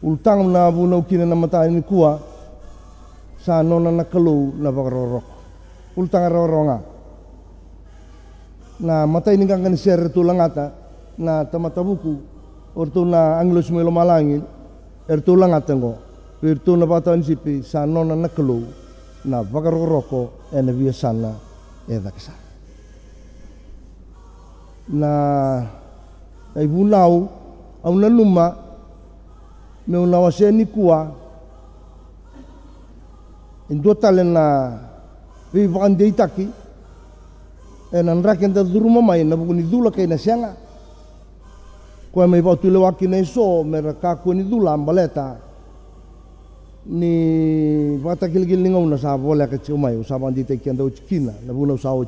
ultang na bunau kina na mata ni kuwa sa nona na kalu na bakarorok ultang roronga na mata ini kan share tulang ata na tamata buku ortu na anglos melo malangin tulang ata ngo virtu na bata sipi sa nona na kalu na bakaroroko ena via sana edaksa na ay bunau au na luma me una waseni kuwa indo talen na vi bakande itaki enan raken da duruma mai na buguni dula kay na sianga ko mai ba tu lewaki na so meraka ko ni dula ambaleta ni bata gil ningaw na sa bola ka chumay usaban dito kenda uchkina na buna usawot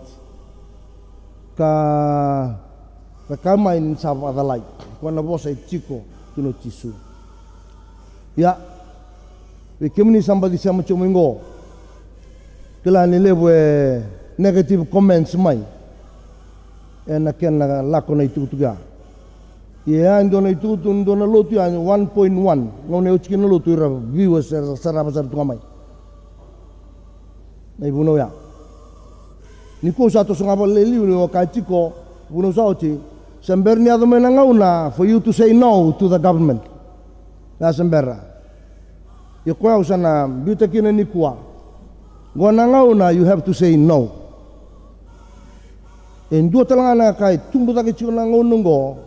ka kamay ni sa adalay ko na bosa chiko tuno chisu ya kemni somebody sama chumingo kila nilewe negative comments mai ena ken na lako na itutuga ya ndo na itutu ndo na lotu ya 1.1 ngone uchkina lotu ra viewers sarapa sar tu mai na ibuno ya niko sato sungaba leli o kachiko buno sauti semberni ado menangauna for you to say no to the government na sembera yo kwa usana biuta kina ni kwa gona ngauna you have to say no en dua talangana kai tumbu take chuna ngonungo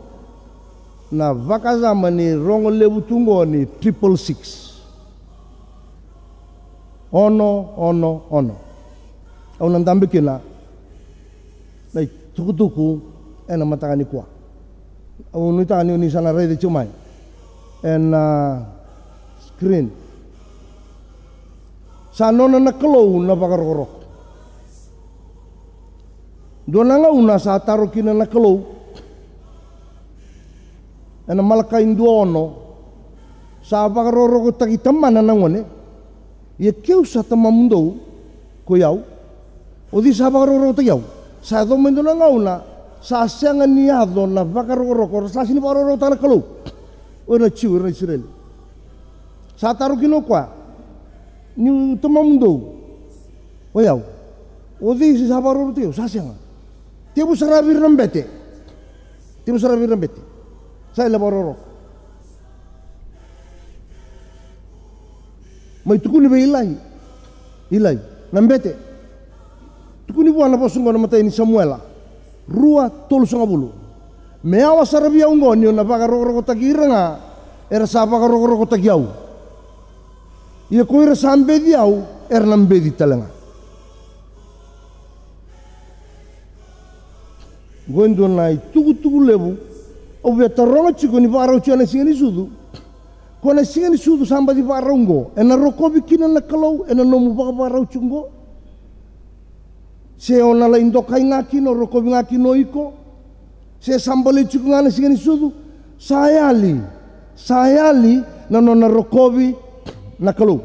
na vakazama ni rongo lebu tungo ni 666 ono au nandambe kina na tukutuku ena matangani kwa au nitani ni sana rede chumai en screen sanona na kalau na bakarorok dona nga una sa taro kina na kalau ena malaka induono sa bakarorok taki tamana na ngone ye keu sa tamamundo ko yau odi sa bakarorok ta yau sa do mendo na nga una sa sianga niado na bakarorok sa sini bakarorok ta na kalau ora chiu ora Israel sa taro kino kwa ni tamamundo o yau odi sa bakarorok ta yau sa sianga tibu sarabir rambete saya labororo mai tukuni be ilai nambete tukuni buana posungo na mata ini Samuela rua tolu sangabulu meawa sarabia ungoni na bakaroro kota kiranga era sa bakaroro kota kiau ia koira sambe diau era nambe di talanga gondo nai tugu lebu o beta ronga chiko ni parau chana singani sudu kona singani sudu samba di parungo ena rokobi kina na kalau ena nomu baka parau chungo se ona la indokai ngaki no rokobi ngaki no iko se samba le chiko ngana singani sudu sayali na nona rokobi na kalau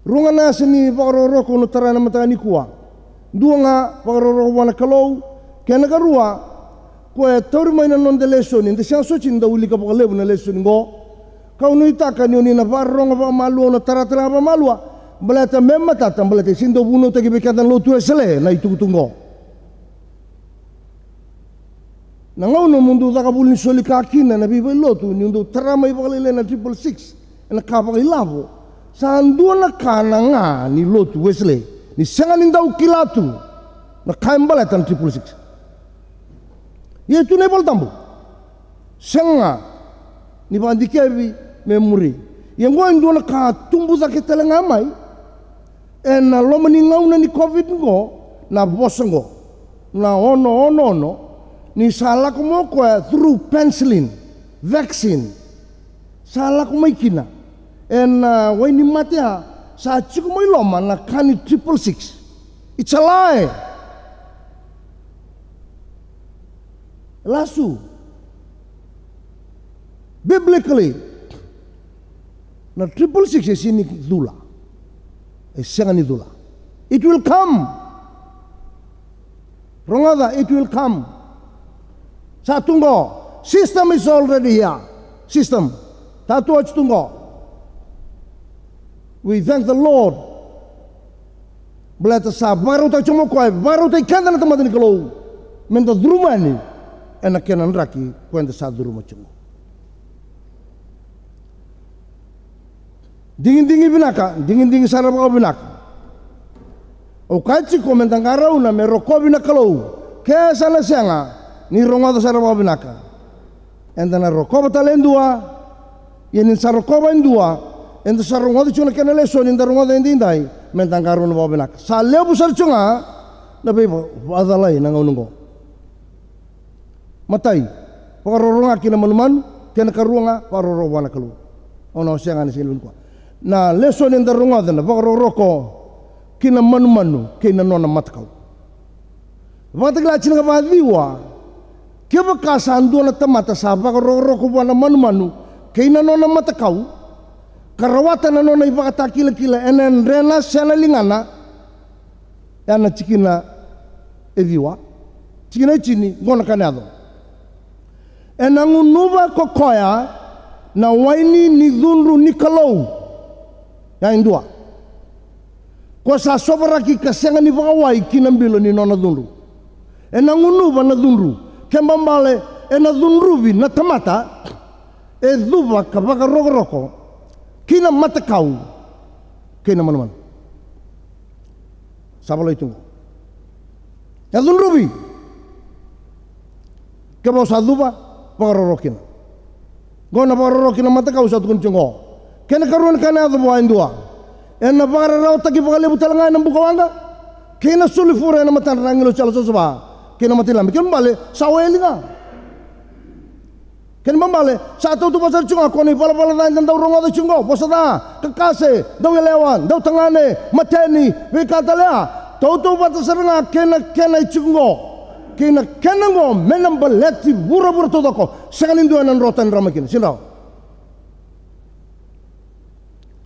runga na sini paroro kono tarana matani kuwa dua nga pakaroro wana kalau kena karua koe tauri mai na nonde lesoni nte siang sochi nda uli ka pakalebu na lesoni ngo kau nuitaka ni oni na paronga pa malua na taratela pa malua balata memma tata balata sindo buno teki bekatan lotu esele na itukutungo na ngau no mundu takabuli soli kakina na bibai lotu ni undu tarama ipakalele na 666 na kapakilavo sandua na kananga ni lotu esele ni senga nindau kilatu na kaimbala tan 666 ye tu ne bol tambu senga ni bandikevi memori ye ngoin do na ka tumbu za ketelenga mai en na lomani ngauna ni covid ngo na bosengo na ono ni sala ko mo ko through penicillin vaccine sala ko mai kina en wai ni matia sa chiku mai loma na kani 666 it's a lie lasu biblically na 666 sini dula sengani dula it will come rongada it will come sa tunggo system is already here system Tatu atu tunggu. We thank the Lord. Belata sa baru ta cuma koe, baru ta ikanda na tempat ini kalau menta druma ni, enak kenan raki koe sa druma cuma. Dingin dingin sarap kau binaka. O kaci komentang karau na meroko binaka kalau, kaya sana sianga ni ronga sarap kau binaka. Entana roko batalen dua, yenin saroko bain dua. Ento sarunga tu cuma kena leso ni darunga tu indai mentang karun bawa benak. Saleh besar cuma, nabi ada lain nang ununggo. Matai, pakarorong kena manuman, kena karunga pakarorong wana kalu. Ono siang ani silun kuah. Na leso ni darunga tu na pakaroroko kena manumanu kena nona matkau. Waktu kelak cina kabadiwa, keba kasandu na temata sahaba pakaroroko wana manumanu kena nona matkau. Karawatan na nona ipakata kila enen rena sana lingana yana cikina ediwa cikina cini ngona kanado enangu nuba kokoya na waini ni dunru ni kalau ya indua ko sa sobaraki kasenga ni bakawai kinambilo ni nona dunru enangu nuba na dunru kembambale ena dunrubi na tamata eduba kabaka roko kina mata kau, kina mana-mana. Siapa lo itu? Ya tun rubi. Kebau satu ba, pengarorokin. Gona pengarorokin mata kau satu kuncungo. Kena karuan kana ada buain dua. Ena pengarorau taki pengali butalangan enam buka wanga. Kena sulifura ena mata rangilo calo sosoba. Kena mati lambi. Kena balik sawelinga. Ken mambale satu tu pasar cunga koni pala-pala dan dau ronga tu cungo posada kekase dau lewan dau tangane mateni we katalea tau pasar seranga kena cungo kena ngo menam baleti bura-bura tu doko sengalin dua nan rotan ramakin sindau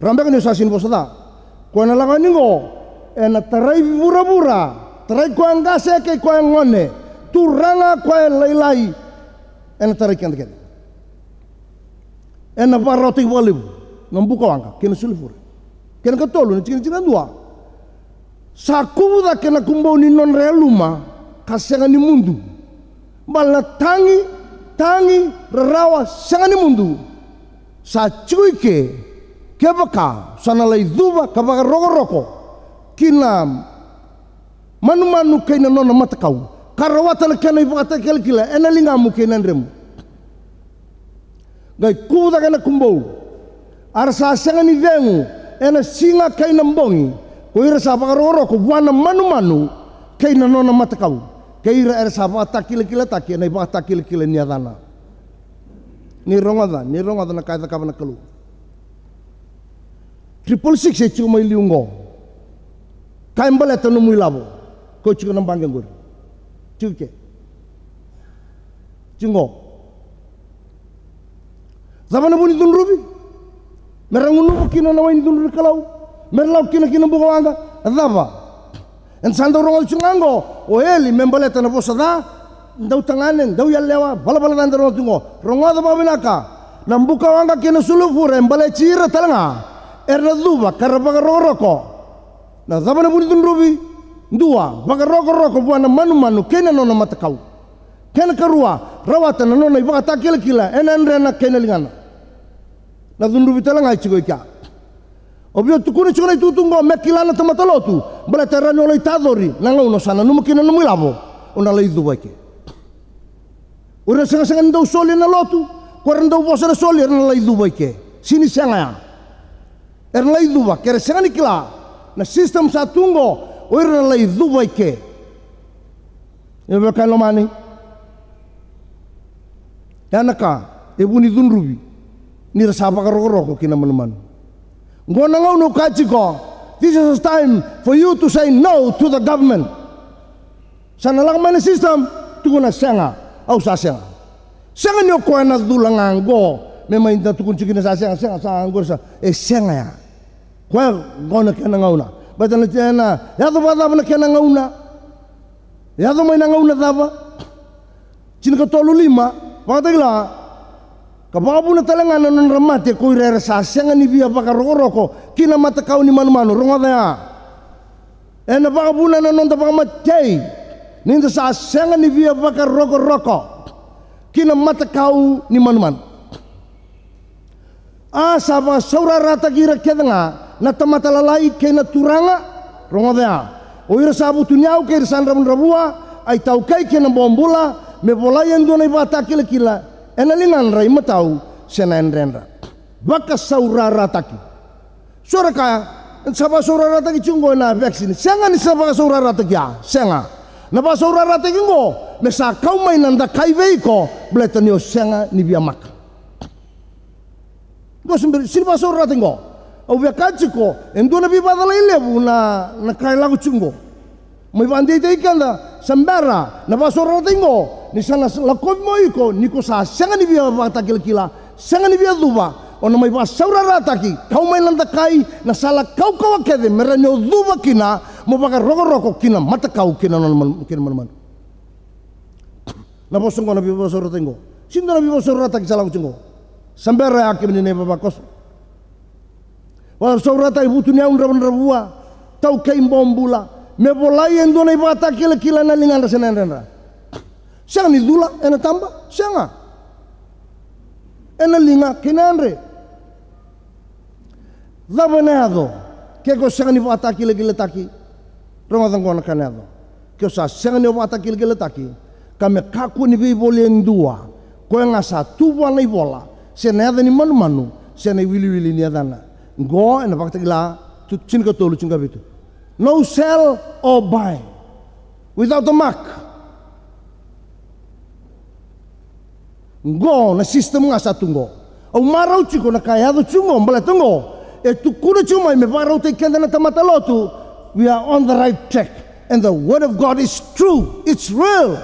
rambekan usasin posada kona langan ngo ena tarai bura-bura tarai kuang kase ke kuang ngone turanga kuang lai ena tarai kan ena paroti walibu nambuka wanga kena sulfur kena ketolu ni cina dua sakuda kena kumbau ni non realuma kasenga ni mundu bala tangi rawa senga ni mundu sa cuike kebaka sana lai duba kabaka roko kina manu kena nona mata kau karawatan kena ibata kila ena lingamu kena remu gai kuda kena kumbau arsa senga ni vengu ena singa kai nambongi koira sa pakaroro ko buana manu kai na nona matakau kaira era sa pa takila taki na iba takila ni adana ni ronga na kai ta kabana kalu 666 e chuma iliungo kai mbale tanu muilabo ko chiko nambangeng gur chuke chingo Zaman pun itu rubi, merangunu kina nama ini dulu kalau, merlau kina buka wanga, apa? Ensan dorong cungango, oheli membalik tanah posada, dau tanganen, dau yalewa, bala dan dorong cungo, ronga apa benaka, nambuka wanga kina sulufur, membalik cira talanga, duba karabaka roroko, nah zaman pun itu rubi, dua, baka roko buana manu kena nona mata kau. Kena karua rawatan nona iba takil kila enan rena kena lingana na dundu bitala ngai chigo ikya obio tukuni chuna tutungo mekilana tamatalotu bala terano lai tadori nanga uno sana numukina numilabo una lai dubaike ura sanga ndau soli na lotu korandau bosana soli na lai dubaike sini sanga ya lai duba kere sanga nikla na sistem satungo ura lai dubaike ya bekan lo mani Yanaka, ibu ni dunrubi, ni rasa apa roko kina meneman. Ngona ngono kachiko. This is time for you to say no to the government. Sana lang mana system, tuguna senga, au sa senga. Senga nyo ko na dulang anggo, memang inda tukun cikina sa senga sa anggo sa senga ya. Ko ngona kena ngauna. Batan tena, ya to bata na kena ngauna. Ya to may ngauna taba. Cina ka tolu lima. Waktu gila, Kababu na talangan non ramate ko irera sa sengan ni via baka roko kina mata kau ni manu ronga da. Ena baka buna non da baka matei. Ninda sa sengan ni via baka roko kina mata kau ni manu. Saba saura rata gira kedanga na tamata lalai kena turanga ronga da. O ira sabu tunyau ke sandra rabua ai tau kai kena bombula me bolayan do na bata kila. Enalingan rai matau senain renra. Baka saura rataki. Sora kaya saba saura rataki cungo na vaksin. Senga ni saba saura rataki ya. Senga. Na ba saura rataki ngo. Mesa kau main nanda kai veiko. Beletanio senga ni biamak. Go semberi sirba saura rataki ngo. Au vakaci ko. Endo na bibada lebu na kai lagu cungo. Mai bandi ikanda sembara na ba saura rataki ngo. Ni sana lakoi moiko niko sa senga ni bia bata kila senga ni bia duba ona mai ba saura rataki kau mai landa kai na sala kau kede meranyo duba kina mo baka roko kina mata kau kina man na bosong na bia saura tengo sindo na bia saura rataki sala kucungo sambera akim ni baba kos wala saura tai butu ni un rabua tau kai bombula me bolai endo na bata kila na lingan senenra. Siang ni dula, ena tambah, siang ena linga kinanre. Zabanado, keko siang ni bata kile taki, ronga tangkona kanado. Keo sa siang ni bata kile taki, kame kaku ni bi boleh dua, ko yang asa tuwa ni bola, senada ni manu, sena wili ni adana. Go ena bakta kila, tu cinka tolu cinka bitu. No sell or buy, without the mark. Go na sistem nga sa tungo. Au marau chiko na kaya do chungo mbala tungo. E tu kuna chuma me marau te kenda na tamata lotu. We are on the right track and the word of God is true. It's real.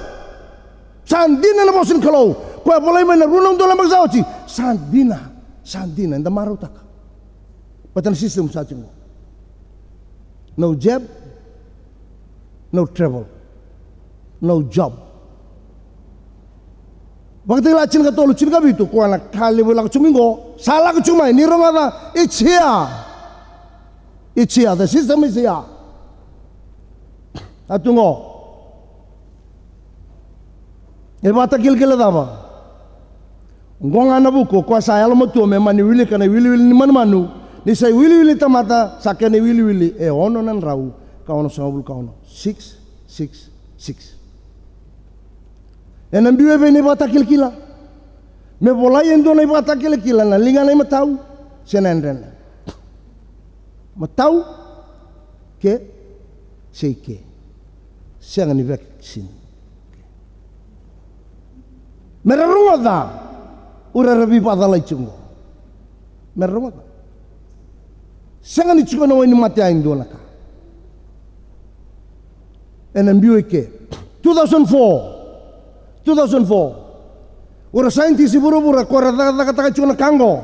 Sandina na bosin kalau. Ko boleh me na runong do lamang sauci. Sandina nda marau tak. Patan sistem sa chungo. No job, no travel, no job. Waktu lacin ka tolu cin ka bitu ko anak kali wala kucumingo salah kucumai ni ronga da it's here the system is here atungo bata kil da ba ngonga na buko ko saya lo motu me mani wili kana wili ni manu ni sai wili tamata sakene wili ono nan rau ka ono sabul ka ono 666 Enam biwe ni bata kila. Me bolai endo ni bata kila na linga ni matau senendren. Matau ke seke. Siang ni vaksin. Merarunga da ura rabi pada lai cungo. Merarunga da. Siang ni cungo no ni mati endo naka. Enam biwe ke 2004 ura saintis buru-buru ko kata cuna kango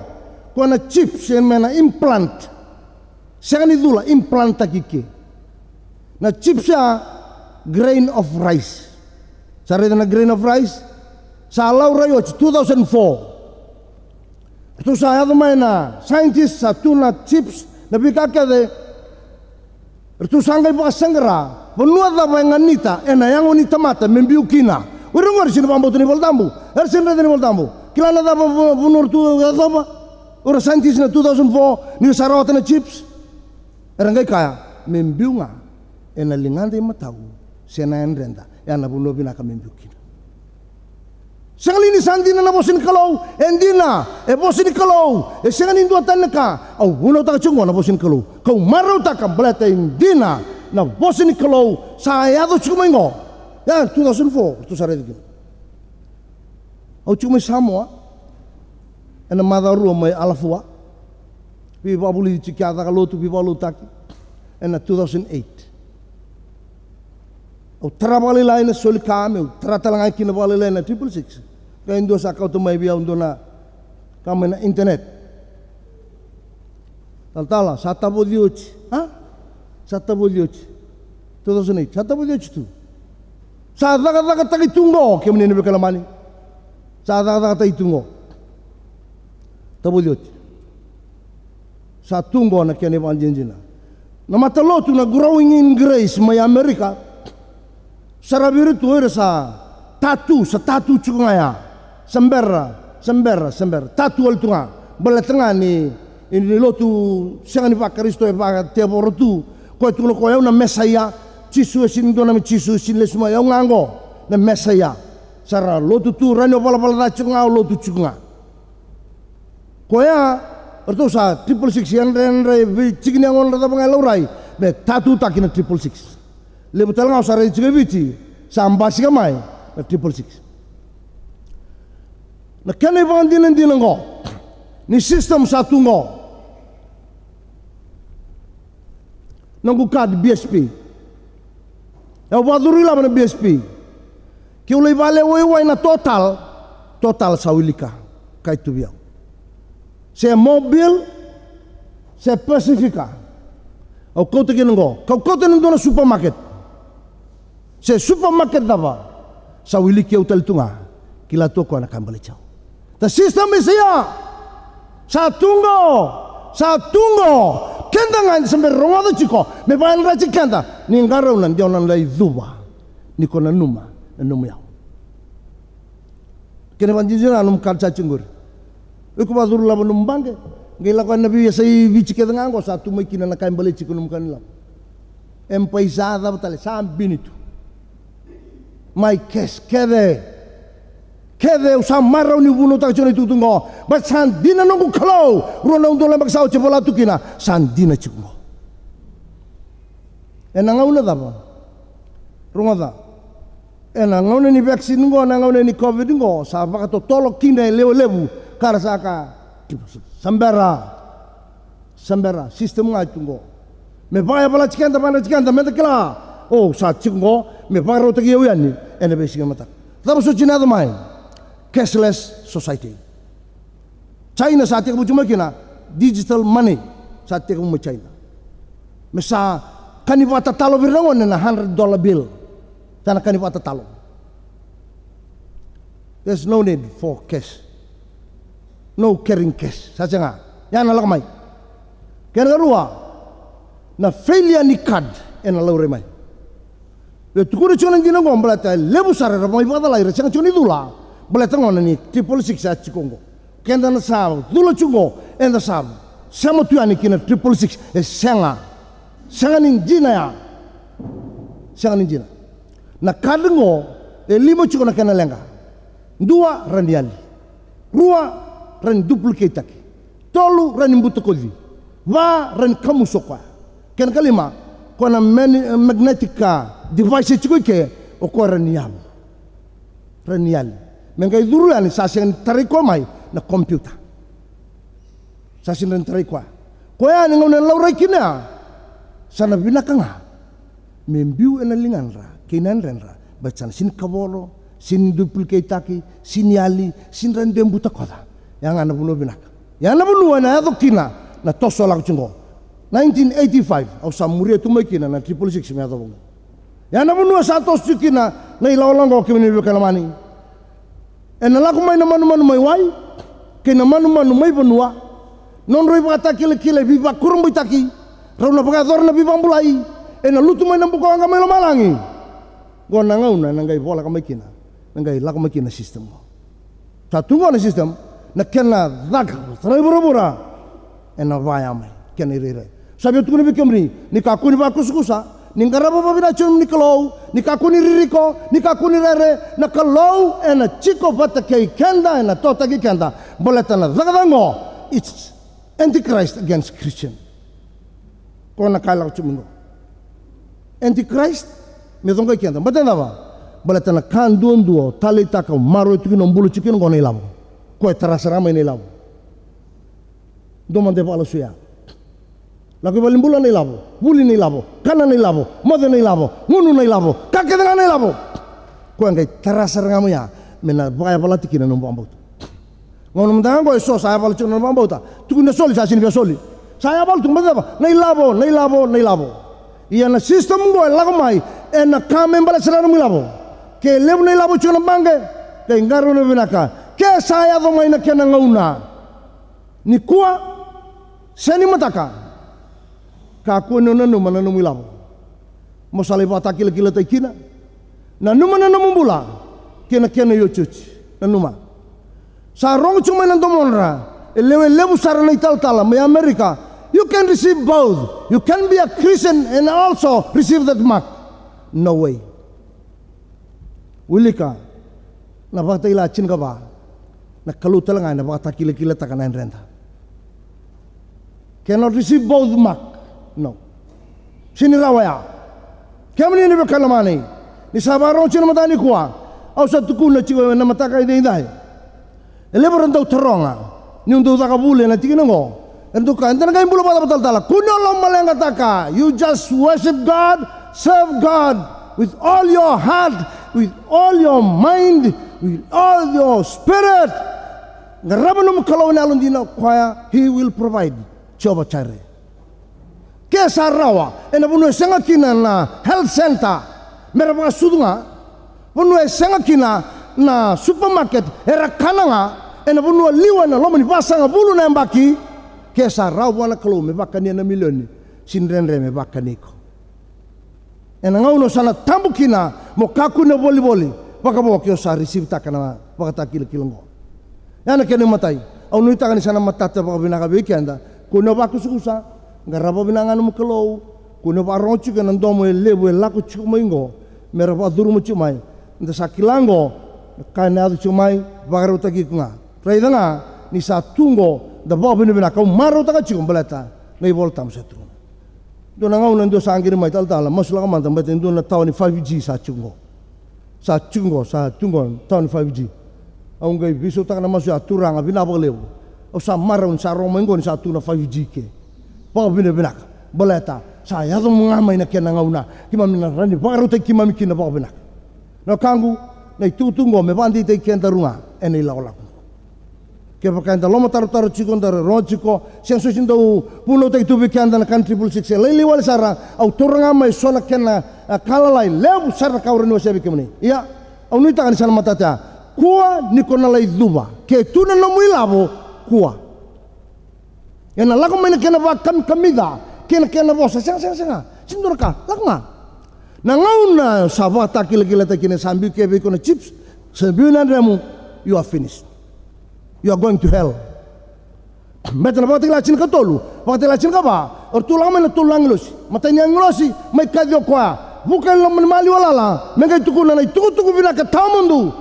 ko na chips yang mana implant siang dula implant takike na chips ya grain of rice cari na grain of rice salau rayo 2004 itu saya tu mana saintis satu na chips nabi kakade itu sanggai buat sanggera benua da banganita ena yang unita mata membiukina urung sini bambu tu ni voltambu sini ni voltambu kilana da bunur tu apa ura saintis na 2004 ni sarawat na chips eranggai kaya membiunga ena lingan de matau sena endrenda ya na buno bina ka membiukina sangalini sandina na bosin kalau endina bosin kalau sangan indu atanaka au buno ta chungo na bosin kalau kau marau ta kam belata endina na bosin kalau saya tu chumengo ya 2004 tu sare dikit au cuma Samoa ena madaru mai alafua pi babuli cikada kalau tu pi balu taki ena 2008 au trabali lain soli kame au tratalang kina bali lain 666 ka indo sakau tu mai bia undona kame na internet tala sata bodiochi 2008 sata bodiochi tu Sada kata itungo, kaya menini berkalamani. Sada kata itungo. Tabodiot. Sa tunggo na kene panjinjina. Na matalotu na growing in grace may Amerika. Sarabiri tu era sa tatu cukungaya. Sembera. Tatu al tunga. Balatanga ni lotu siang ni Pak Kristo Pak tiap tu. Kau tu lo kau na Mesaya. Cisu sin do na cisu sin le semua yang nganggo na Mesaya. Sara lotu tu ranyo pala cukungau lotu cukunga. Kau ya Erto sa 666 yang renre cikin yang on rata pengai laurai be tatu takina 666 le betal ngau sare cikin bici sambasi kamai 666 na kene bandinen dinango ni sistem satu ngo nanggu kad BSP ya waduri la na BSP ki ulai vale wai na total sawilika kai tu biang se mobil, se Pacifica. Kau tu kena kau tu na supermarket. Se supermarket dava. Sa wili kia utal tunga. Kila tu kau nak kembali jauh. The system is here. Sa tunggo. Kenda ngan sampai ronga tu ciko. Me bayan raci kenda. Ni ngarau nan dia nan lai duba. Ni kau numa yau. Kena banjir anum kalca cunggur. Iku badur la menumbang ke, gila kan nabi sai bici ke tengah ko satu mai kina nak kembali cikunum kan lam. Empaisada betal sambil itu. Mai kes kede usah marau ni bulu tak cuma itu tunggu. But sandina nunggu kalau rona untuk lembak sawo cepola tu kina sandina cikungo. Enang ngau apa? Runga ta. Enang ngau ni vaksin ngo, enang ngau ni COVID ngo. Sahabat kata tolok kina lebu. Karasaka sambera sistem ngai tunggo me baya bala cikanta meta kala sa cinggo me baro tagi yani ene besi mata tapi so China mai cashless society China saat yang cuma kina digital money saat yang mu China mesa kanipata talo birnangon na $100 bill tanah kanipata talo there's no need for cash. No carrying cash, saja nga. Yan alam may. Kaya ngarua na failure ni card ena laure may. Le tukuri chunan dina ngom belata lebu sare ramai pada lai recang chuni dula. Belata ngona ni 666 sa chikongo. Kenda na sabu dula chungo enda sabu. Sama tuani kina 666 senga. Senga ning jina ya. Senga ning jina. Na kadngo limo chukona kana lenga. Dua randiali. Rua ran duplicate taki tolu ran imbuto kozi va ran kamu sokwa ken kalima kona magnetica device chiko ke o ko ran yal mengai duru ani sasen tariko mai na computer sasen ran tariko ko ya ngone laura kina sana binakanga membiu ena linganra kinan renra bacan sin kabolo sin duplicate taki sin yali sin ran dembuta koda yang anak bunuh binak, yang anak bunuh na itu kina na toso lang cunggo. 1985, au samuri itu mai kina na 666 meto bunga. Yang anak bunuh satu kina na ilaw lang ko kini kalamani. Enalaku mai na manu mai wai, kina manu mai benua. Non roi bata kile biba kurung bitaki. Rauna pagador na bibang bulai. Enalutu mai na buko ang kamay malangi. Go nangau na nangai bola kamay kina, nangai la kamay kina sistem ko. Satu na sistem. Na kena dak sarai bura ena vaya mai kena ire sabi tu ni bikamri ni kaku ni baku sukusa ni ngaraba babina chum ni kalau ni kaku ni ririko ni kaku ni rere na kalau ena chiko bata kei kenda ena tota ki kenda boletana zagadango it's antichrist against Christian kona kala chumingo antichrist me zonga kenda batana ba boletana kan duo talita ka maro tu no bulu chikin ngone lamo kau terasa ramai ni labu, domande pala suya, lagu balim bulan ni labu, buli ni labu, kanan ni labu, mode ni labu, munu ni labu, kaki dengan ni labu, kau enggak terasa ramai ya, mena baya pala tikin nang bambau, ngomong tentang kau so saya pala cuma nang bambau ta, tu kena soli saya sini biasa soli, saya pala tu mana apa, ni labu, iya na sistem kau lagu mai, enak kami balik selalu ni labu, ke lebu ni labu cuma bangke, ke ngaru ni binaka. Ke saya tu main nak kena ngauna ni kua seni mataka ka ku no numa na numi lavo mo sale bata kila kila tai kina na numa na numa bula kena yo church na numa sa rong cuma na domonra elewe lebu sarana ital me America. You can receive both. You can be a Christian and also receive that mark. No way. Wilika na bata ila chin ka ba na kalu talanga na bata kila kila takana renta. Cannot receive both mark. No. Sinirawaya. Kamani ni bakalamani. Ni sabaro chin matani kuwa. Au sa tukuna chiwa na mataka ide indai. Eleberan tau teronga. Ni untuk takabule na tikinango. Ento ka enten kain bulu pada betul tala. Kuno lo malenga taka. You just worship God, serve God with all your heart, with all your mind, with all your spirit. Ngarabanum kalau ni alun dina kwaya, He will provide. Coba cari. Kesa rawa. Ena bunu senga kina na health center. Mereka sudunga. Bunu senga kina na supermarket. Era kananga. Ena bunu liwa na lomani pasanga bulu na mbaki. Kesa rawa na kalau me bakani na milioni sinrenre me bakaniko. Ena ngau no sana tambukina mo kaku na boli baka mo kyo sa receive takana baka takil-kilongo. Yana kene matai. Au nuita kan sana matata baka binaka bikenda kuno baku sukusa ngarabo binangan mo kalau kuno ba ronchu kan ndomo lebu laku chumaingo meraba duru mo chumai nda sakilango kana adu chumai bagaru tagi kunga. Raidanga ni sa tungo da bobo ni bina kau maro taka cium belata ngai voltam setru do na ngau nando sangir mai tal masula ka mantam bet ndo na tawni 5G sa tungo tawni 5G au ngai biso taka na masu aturanga bina boleu o sa maro sa romengo ni sa tuna 5G ke bobo bina belata sa ya do ngamai na kena ngauna kimami na rani bagaru te kimami kina bobo bina no kangu nei tutungo me bandi te kenta runga eni laola ke pakai anda loma taru cikon taru rojiko siang susin tau puno te itu bikin anda kan 666 lili wal sara au turanga mai sona kena kalalai lebu sara kau renu sebi kemani iya au nuita kan sana matata kuah nikona lai duba ke tuna nomu ilabo kuah ena lagu mana kena bakam kamida kena bosa siang sindurka lagma nangauna sabata kila kena sambil ke bikona chips sambil nandamu you are finished. You are going to hell. Meta na bakti lachin ka tolu, bakti lachin ka ba? Or tulang man tulang los, matanya nglosi, may kadyo kwa. Bukan lo mali wala la, mengay tukuna na tuku bina ka tamundu.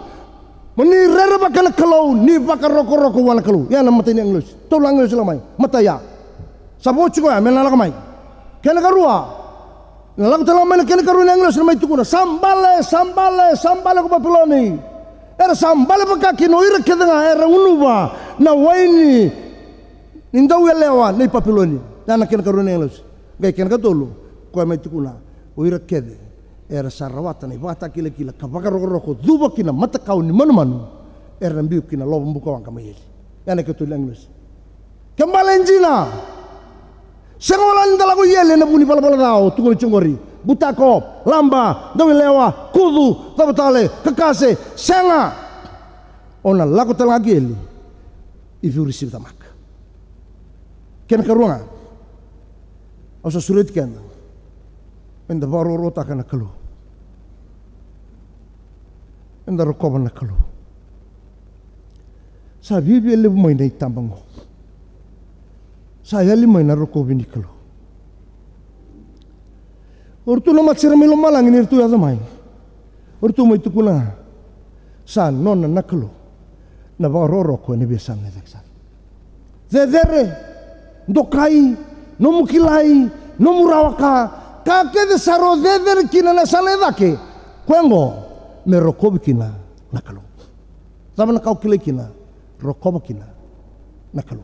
Mani rere baka na kalau, ni baka roko wala kalau. Yan ang matanya nglosi, tulang los lamay, mataya. Sabochi ko ya, menala kamay. Kena karua. Nalago talamay na kena karua na nglosi na may tukuna. Sambale ko papiloni. Era sambale baka kinoira kedanga era unuba na waini indau elewa nei papiloni na kena karune elos gai kena katolu ko mai tukuna oira kede era sarawata nei bata kila kabaka roko duba kina mata kau ni manu era mbiu kina lobo mbuka wanga mai yana katolu elos kembali njina sengolan dalago yele na buni bala dao tukuni chungori Butako, lamba, dawilewa, kudu, tabatale, kakase, senga. Ona laku talageli. If you receive the mark. Ken karuanga. Asa surit ken. Enda baru rota kana kalu. Enda rokoba na kalu. Sa bibi lebu mai nei tambango. Sa yali mai na rokobi ni kalu. Ortu no matsira milo malang ini ortu ya zamai. Ortu mai tukuna. Sa nona nakalo. Na ba roroko ni biasa ni zaksa. Zedere dokai no mukilai no murawaka kake de saro zedere kina na saleda ke. Kwengo me rokobi kina nakalo. Zaman kau kile kina rokoba kina nakalo.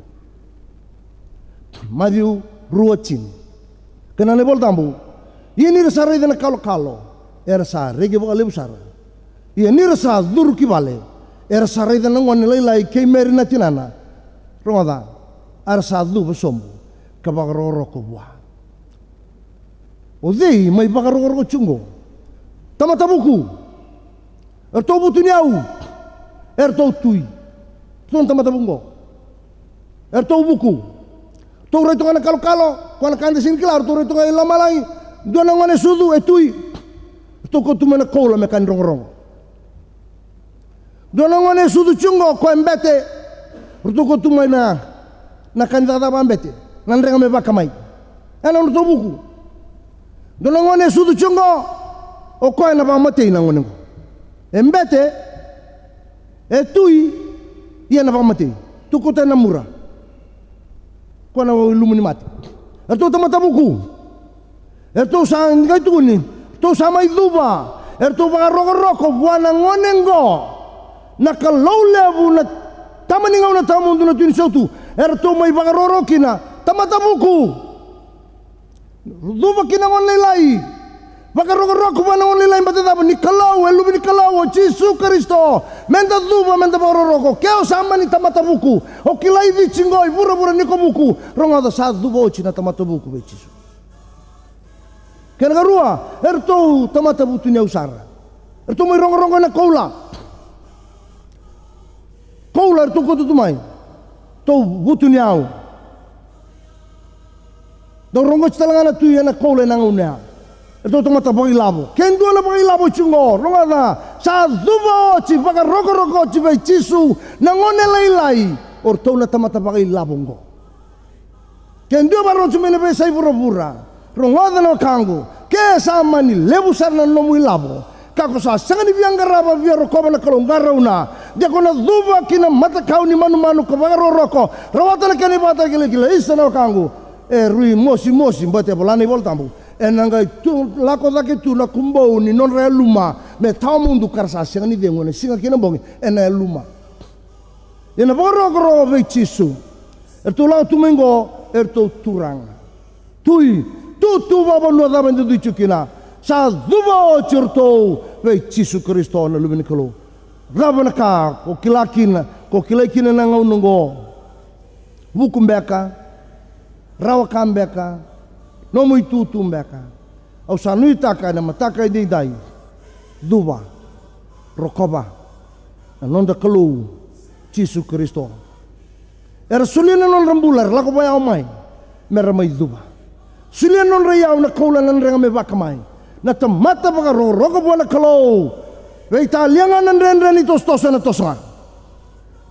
Madiu ruacin. Kena ne bol tambu. Ini rasa ide na kalo era sa rege bo ale busara ini rasa dur ki bale era sa ide na ngone lai ke meri na tinana ronga ara sa du bosombo ka bagaro ko bua odi mai bagaro ko chungo tama tabuku erto butunyau erto tui ton tama tabungo Erto buku. Tau rei tongana kalo-kalo, kwana kanda sin kilar, tau rei tongana ilamalai, dona ngone sudu etui. Erto ko tumana koula me kan rongo-rongo. Dona ngone sudu chungo ko embete, erto ko tumana na kandada bambete, nan renga me bakamai. Ana erto buku. Dona ngone sudu chungo, o ko na bamate na ngone. Embete, etui, ia na bamate. Tuko tena mura. Kona ilumini mati. Erto tamata buku. Erto sa ngai tuni. Erto sa mai duba. Erto baka roko-roko buana ngonengo. Nakalaulevu na tamaningaw na tamundo na tuni sautu. Erto mai baka rorokina. Tamata buku. Duba kina ngonelai. Baka roko-roko buana ngonelai batadaba. Nikalau, elumi nikalau. Jesu Kristo. Menda duba, menda roko. Keo sama ni tamata buku. O kilai vicingoi, pura-pura niko buku. Rongada sa duba oci na tamata buku be Jesu. Kena garua, erto tamata butu nya usara. Erto mai rongo-rongo na koula. Koula erto ko tutumai. To butu nyau. Do rongo citalangana tu yana koula na ngaunya. Erto tamata bagi labo. Kendo na bagi labo cungo. Rongada sa duba oci baka roko-roko oci be Jesu na ngone lai-lai. Orto na tamata bagi labongo. Kendo baro cumene be sai pura-pura. Rongada na kango. Ke sama ni lebu sarna nomu labo. Kako sa sanga ni bianggaraba biar rokoba na kalonggara una. Dia kona duba kina mata kau ni manu-manu ka baka roko. Rawata na kani bata gila-gila isa na kango. Rui mosi-mosi mbate bolani bol tambu. Enanga tu lako dake tu na kumbau ni non rea luma me tau mundu karsa singa ni dengo ne singa kina bongi ena luma. Ena boro be Jesu. Erto lau tumengo erto turang. Tui tu baba no da bendu dicukina. Sa dubo certo be Jesu Kristo na lumini kalo. Rabana ka ko kilakina na ngau nungo. Bukumbeka. Rawakambeka. No mo itutumbeka. Au sanui taka na mataka i dai. Duba. Rokoba. Na nonda kalu. Jesu Kristo. Era sulina non rambular. Lako ba yao mai. Mera mai duba. Sulina non rayao na kaula nan renga me baka mai. Na tamata baka roko buwa na kalau. Reita liangan nan ren itos-tosa na tosonga.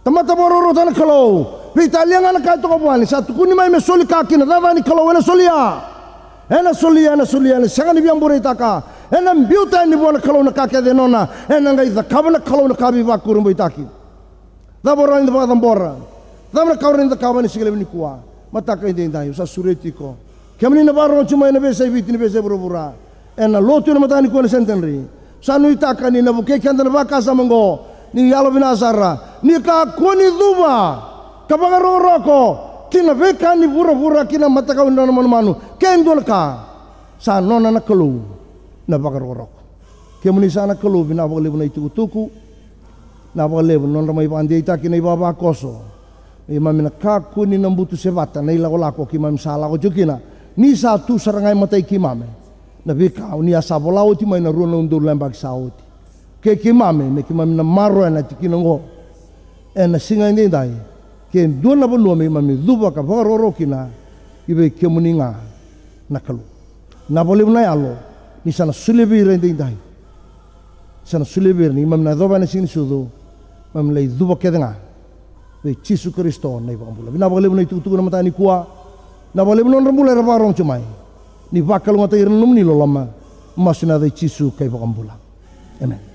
Tamata baka roro na kalau. Reita liangan na kaito kabuani. Satu kuni mai me soli kaki na dada ni kalau ena solia. Ena solia, sanga ni biambure itaka. Ena mbiuta ni buona kalau na kake de nona. Ena ngai da kabana kalau na kabi bakuru mbo itaki. Da bora ni da bora. Da na kaurin da kabani sigele ni kuwa. Mataka inde ndai sa suretiko. Kemni na baro chuma ina besa biti ni besa burubura. Ena lotu na matani ko na sentenri. Sanu itaka ni na buke kanda na baka sa mango. Ni yalo binasara. Ni ka kuni duba. Kabaga roko. Kina beka ni pura-pura kina mata kau na manu-manu. Kendo ka sa nona na kalu na bakarorok. Kaya muni sana kalu binabagalebu na itukutuku. Nabagalebu non ramay pandi ita kina ibaba koso. Imami na kaku ni nambutu sebata na ilako-lako kimami sala ko jukina. Ni sa tu sarangay matay kimami. Na beka ni asabolao ti may naruan na undur lembag sa oti. Kaya kimami may kimami na maroan at kinango. Na singa hindi dahil. Kaya doon na punua may mami duba ka bakarorokina ibe kemuninga nakalu. Napoli na yalo ni sana sulibir hindi dahil. Sana sulibir ni imam na doba na sinisudo mam lay duba kaya nga be Jesu Kristo na ibangambula. Napakalim na itutuko na mata ni kuwa. Napakalim na rambula raparong chumay. Ni bakal nga tayo rin nilo lama masina day Jesu kay ibangambula. Amen.